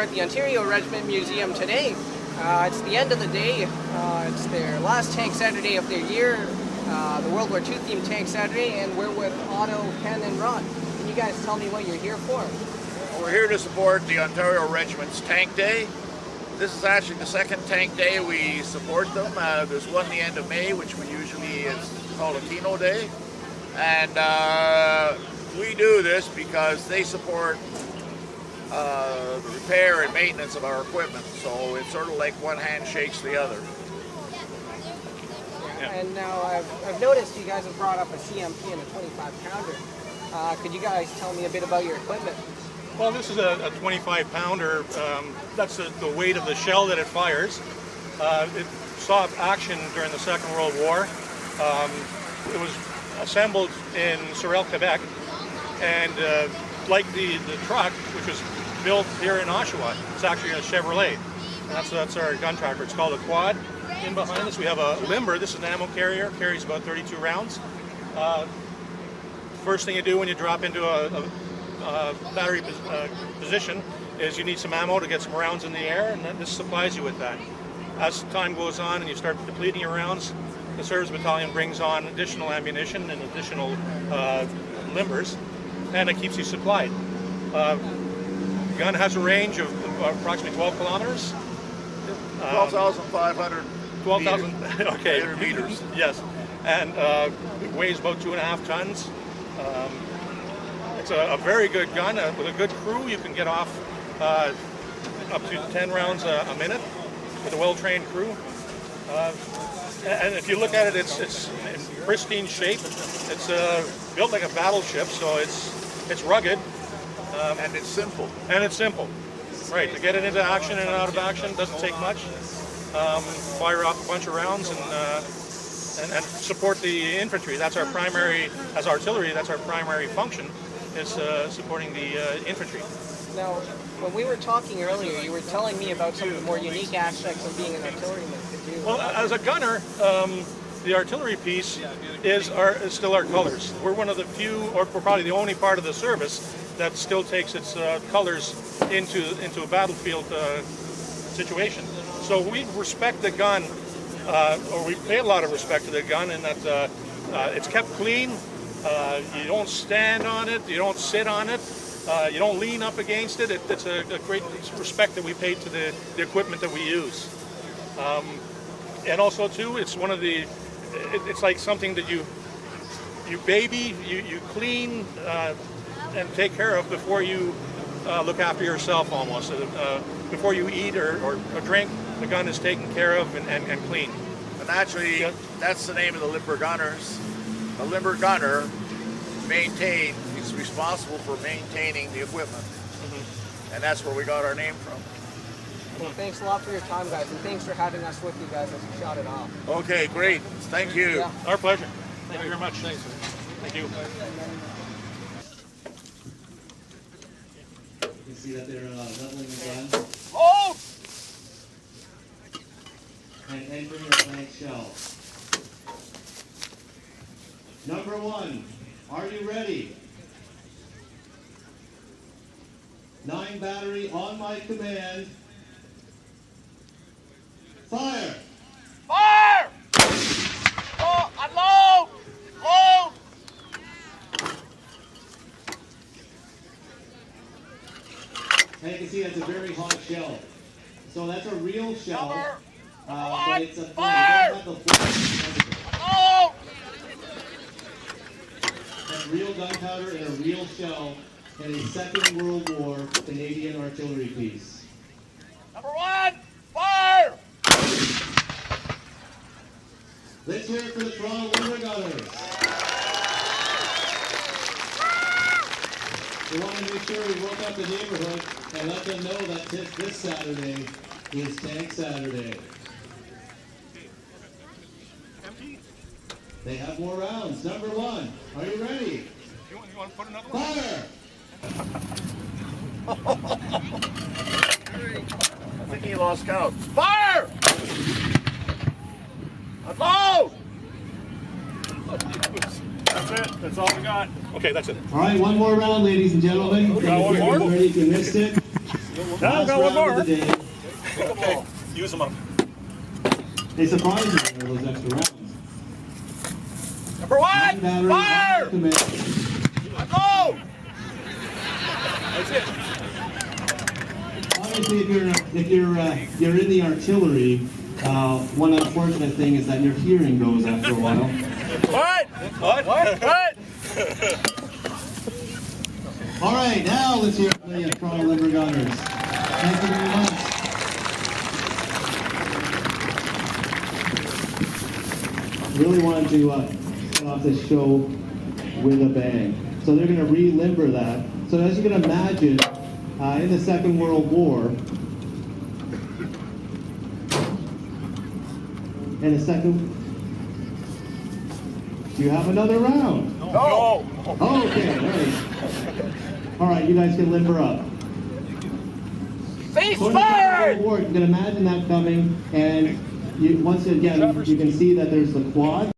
at the Ontario Regiment Museum today. It's the end of the day. It's their last Tank Saturday of their year, the World War II themed Tank Saturday, and we're with Otto, Ken, and Ron. Can you guys tell me what you're here for? We're here to support the Ontario Regiment's Tank Day. This is actually the second Tank Day we support them. There's one the end of May, which we usually is called a Kino Day. And we do this because they support the repair and maintenance of our equipment. So it's sort of like one hand shakes the other. Yeah. And now I've noticed you guys have brought up a CMP and a 25-pounder. Could you guys tell me a bit about your equipment? Well, this is a 25-pounder. That's the weight of the shell that it fires. It saw action during the Second World War. It was assembled in Sorel, Quebec, and like the truck, which was built here in Oshawa, it's actually a Chevrolet. And that's our gun tracker. It's called a quad. In behind us, we have a limber. This is an ammo carrier. Carries about 32 rounds. First thing you do when you drop into a battery position is you need some ammo to get some rounds in the air, and this supplies you with that. As time goes on and you start depleting your rounds, the service battalion brings on additional ammunition and additional limbers, and it keeps you supplied. The gun has a range of approximately 12 kilometers. 12,500 okay. meters. Yes, and it weighs about 2.5 tons. It's a very good gun. With a good crew, you can get off up to 10 rounds a minute with a well-trained crew. And if you look at it, it's in pristine shape. It's built like a battleship, so it's rugged. And it's simple. And it's simple. Right, to get it into action and out of action doesn't take much. Fire off a bunch of rounds and support the infantry. That's our primary, as artillery, that's our primary function, is supporting the infantry. Now, when we were talking earlier, you were telling me about some of the more unique aspects of being an artilleryman. Could you? Well, as a gunner, the artillery piece is still our colors. We're one of the few, or we're probably the only part of the service that still takes its colors into a battlefield situation. So we respect the gun, or we pay a lot of respect to the gun, in that it's kept clean. You don't stand on it, you don't sit on it, you don't lean up against it. It's a great respect that we pay to the equipment that we use. And also too, it's one of the, it's like something that you baby, you clean and take care of before you look after yourself almost. Before you eat or drink, the gun is taken care of and clean. And actually, that's the name of the limber gunners. A limber gunner is responsible for maintaining the equipment. Mm-hmm. And that's where we got our name from. Well, thanks a lot for your time, guys, and thanks for having us with you guys as you shot it off. Okay, great. Thank you. Yeah. Our pleasure. Thank you very much. Thanks. Thank you. You can see that they're leveling the gun. Oh! And entering the blank shell. Number 1, are you ready? 9 battery on my command. Fire! Fire! Oh, unload! Load! And you can see that's a very hot shell. So that's a real shell. But it's a fire! Oh! That's real gunpowder in a real shell in a Second World War Canadian artillery piece. Number 1, fire! Let's hear it for the Toronto Limber Gunners. We want to make sure we woke up the neighborhood and let them know that this Saturday is Tank Saturday. They have more rounds. Number 1, are you ready? You want to put another one? Fire! I think he lost count. Fire! Unload! That's it. That's all we got. Okay, that's it. All right, one more round, ladies and gentlemen. got one more? If you missed it. Last round of the day. Okay, use them up. They surprised me with those extra rounds. Number one, Battery, fire! commit. Go! That's it. Obviously, if you're in the artillery, one unfortunate thing is that your hearing goes after a while. What? What? All right, now let's hear from the Toronto Limber Gunners. Thank you very much. Really wanted to start off this show with a bang. So they're going to re-limber that. So as you can imagine, in the Second World War, do you have another round? No. Oh, okay, all right. All right, you guys can limber up. Cease So in the Second fire! World War, you can imagine that coming, and once again, you can see that there's the quad.